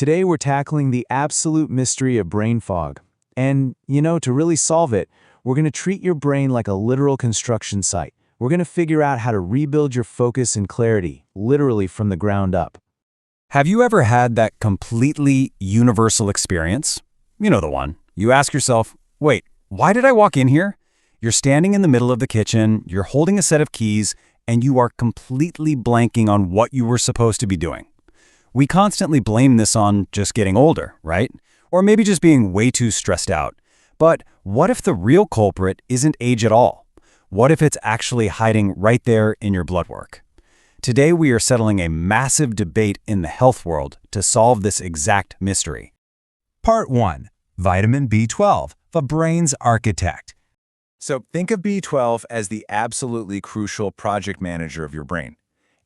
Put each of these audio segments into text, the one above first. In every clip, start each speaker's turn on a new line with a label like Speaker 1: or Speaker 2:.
Speaker 1: Today we're tackling the absolute mystery of brain fog. And, to really solve it, we're going to treat your brain like a literal construction site. We're going to figure out how to rebuild your focus and clarity, literally from the ground up.
Speaker 2: Have you ever had that completely universal experience? You know the one. You ask yourself, wait, why did I walk in here? You're standing in the middle of the kitchen, you're holding a set of keys, and you are completely blanking on what you were supposed to be doing. We constantly blame this on just getting older, right? Or maybe just being way too stressed out. But what if the real culprit isn't age at all? What if it's actually hiding right there in your blood work? Today we are settling a massive debate in the health world to solve this exact mystery.
Speaker 3: Part 1. Vitamin B12, the brain's architect.
Speaker 4: So think of B12 as the absolutely crucial project manager of your brain.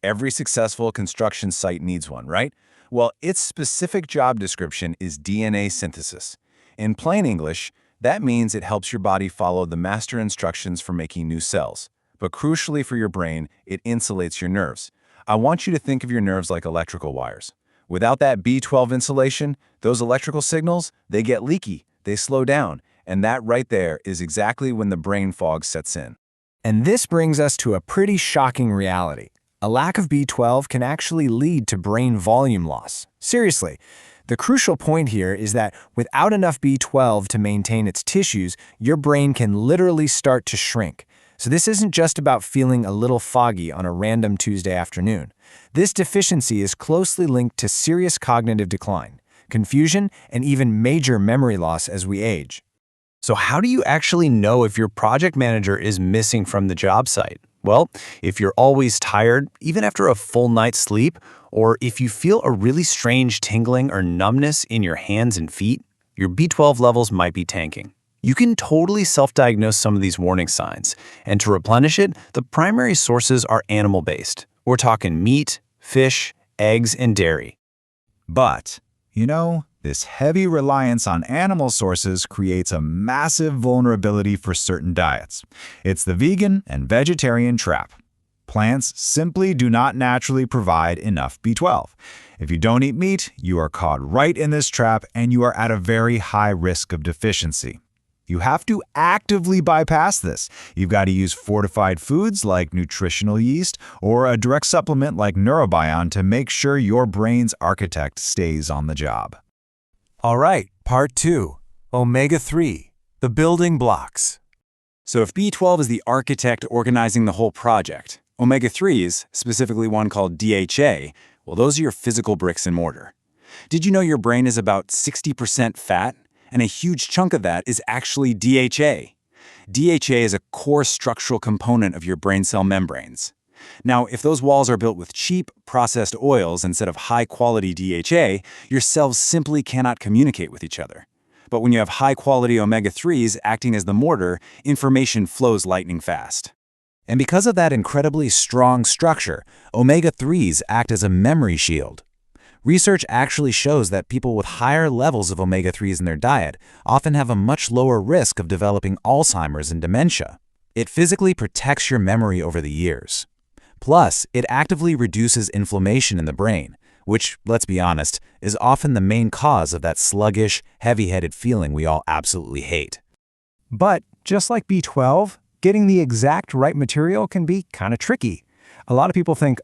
Speaker 4: Every successful construction site needs one, right? Well, its specific job description is DNA synthesis. In plain English, that means it helps your body follow the master instructions for making new cells. But crucially for your brain, it insulates your nerves. I want you to think of your nerves like electrical wires. Without that B12 insulation, those electrical signals, they get leaky, they slow down, and that right there is exactly when the brain fog sets in.
Speaker 3: And this brings us to a pretty shocking reality. A lack of B12 can actually lead to brain volume loss. Seriously, the crucial point here is that without enough B12 to maintain its tissues, your brain can literally start to shrink. So this isn't just about feeling a little foggy on a random Tuesday afternoon. This deficiency is closely linked to serious cognitive decline, confusion, and even major memory loss as we age.
Speaker 2: So how do you actually know if your project manager is missing from the job site? Well, if you're always tired, even after a full night's sleep, or if you feel a really strange tingling or numbness in your hands and feet, your B12 levels might be tanking. You can totally self-diagnose some of these warning signs, and to replenish it, the primary sources are animal-based. We're talking meat, fish, eggs, and dairy.
Speaker 5: But, this heavy reliance on animal sources creates a massive vulnerability for certain diets. It's the vegan and vegetarian trap. Plants simply do not naturally provide enough B12. If you don't eat meat, you are caught right in this trap and you are at a very high risk of deficiency. You have to actively bypass this. You've got to use fortified foods like nutritional yeast or a direct supplement like Neurobion to make sure your brain's architect stays on the job.
Speaker 3: All right, Part 2. Omega-3, the building blocks.
Speaker 2: So if B12 is the architect organizing the whole project, omega-3s, specifically one called DHA, well, those are your physical bricks and mortar. Did you know your brain is about 60% fat? And a huge chunk of that is actually DHA. DHA is a core structural component of your brain cell membranes. Now, if those walls are built with cheap, processed oils instead of high-quality DHA, your cells simply cannot communicate with each other. But when you have high-quality omega-3s acting as the mortar, information flows lightning fast. And because of that incredibly strong structure, omega-3s act as a memory shield. Research actually shows that people with higher levels of omega-3s in their diet often have a much lower risk of developing Alzheimer's and dementia. It physically protects your memory over the years. Plus, it actively reduces inflammation in the brain, which, let's be honest, is often the main cause of that sluggish, heavy-headed feeling we all absolutely hate.
Speaker 3: But just like B12, getting the exact right material can be kind of tricky. A lot of people think,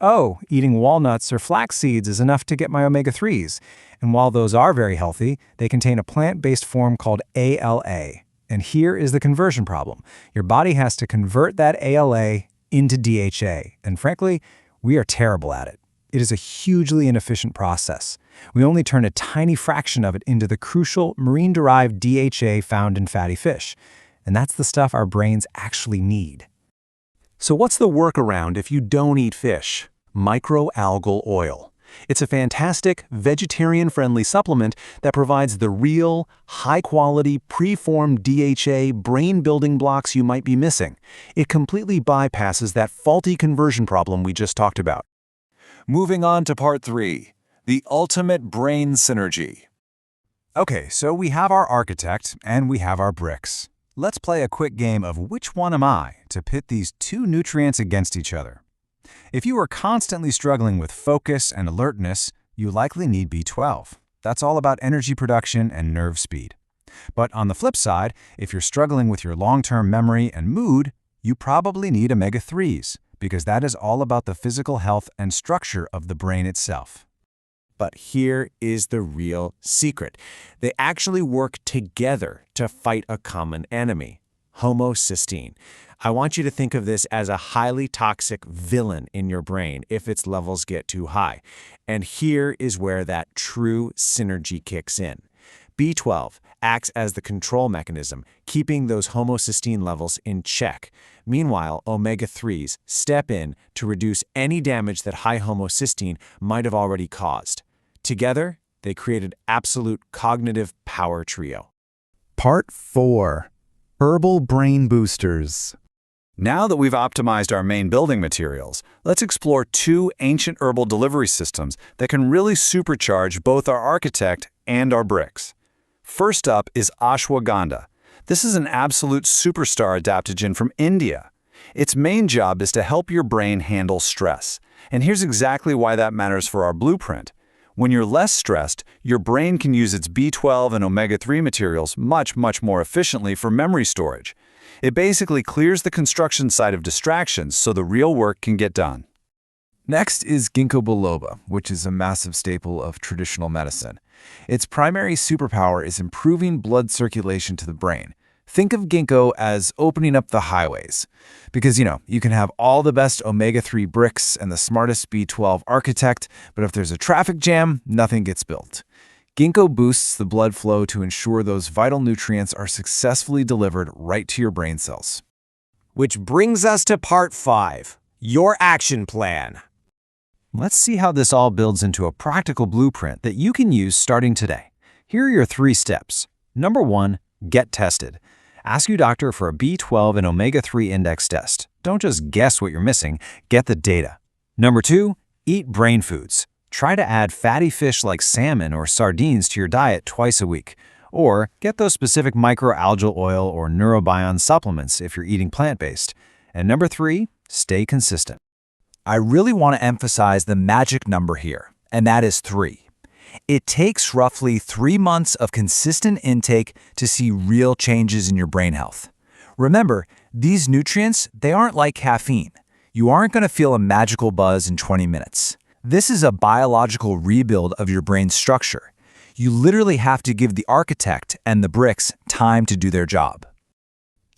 Speaker 3: eating walnuts or flax seeds is enough to get my omega-3s. And while those are very healthy, they contain a plant-based form called ALA. And here is the conversion problem. Your body has to convert that ALA into DHA. And frankly, we are terrible at it. It is a hugely inefficient process. We only turn a tiny fraction of it into the crucial marine-derived DHA found in fatty fish. And that's the stuff our brains actually need.
Speaker 1: So what's the workaround if you don't eat fish? Microalgal oil. It's a fantastic, vegetarian-friendly supplement that provides the real, high-quality, preformed DHA brain-building blocks you might be missing. It completely bypasses that faulty conversion problem we just talked about.
Speaker 4: Moving on to Part 3, the ultimate brain synergy.
Speaker 3: Okay, so we have our architect and we have our bricks. Let's play a quick game of which one am I to pit these two nutrients against each other. If you are constantly struggling with focus and alertness, you likely need B12. That's all about energy production and nerve speed. But on the flip side, if you're struggling with your long-term memory and mood, you probably need omega-3s, because that is all about the physical health and structure of the brain itself.
Speaker 2: But here is the real secret. They actually work together to fight a common enemy, homocysteine. I want you to think of this as a highly toxic villain in your brain if its levels get too high. And here is where that true synergy kicks in. B12 acts as the control mechanism, keeping those homocysteine levels in check. Meanwhile, omega-3s step in to reduce any damage that high homocysteine might have already caused. Together, they create an absolute cognitive power trio.
Speaker 1: Part 4. Herbal Brain Boosters.
Speaker 4: Now that we've optimized our main building materials, let's explore 2 ancient herbal delivery systems that can really supercharge both our architect and our bricks. First up is ashwagandha. This is an absolute superstar adaptogen from India. Its main job is to help your brain handle stress. And here's exactly why that matters for our blueprint. When you're less stressed, your brain can use its B12 and omega-3 materials much more efficiently for memory storage. It basically clears the construction site of distractions so the real work can get done.
Speaker 1: Next is Ginkgo Biloba, which is a massive staple of traditional medicine. Its primary superpower is improving blood circulation to the brain. Think of ginkgo as opening up the highways. Because, you can have all the best omega-3 bricks and the smartest B12 architect, but if there's a traffic jam, nothing gets built. Ginkgo boosts the blood flow to ensure those vital nutrients are successfully delivered right to your brain cells.
Speaker 2: Which brings us to part 5, your action plan.
Speaker 3: Let's see how this all builds into a practical blueprint that you can use starting today. Here are your 3 steps. Number 1, get tested. Ask your doctor for a B12 and omega-3 index test. Don't just guess what you're missing, get the data. Number 2, eat brain foods. Try to add fatty fish like salmon or sardines to your diet twice a week. Or get those specific microalgal oil or neurobion supplements if you're eating plant-based. And number 3, stay consistent. I really want to emphasize the magic number here, and that is 3. It takes roughly 3 months of consistent intake to see real changes in your brain health. Remember, these nutrients, they aren't like caffeine. You aren't going to feel a magical buzz in 20 minutes. This is a biological rebuild of your brain structure. You literally have to give the architect and the bricks time to do their job.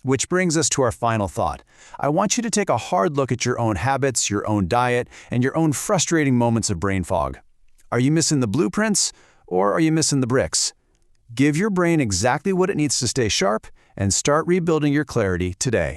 Speaker 1: Which brings us to our final thought. I want you to take a hard look at your own habits, your own diet, and your own frustrating moments of brain fog. Are you missing the blueprints, or are you missing the bricks? Give your brain exactly what it needs to stay sharp and start rebuilding your clarity today.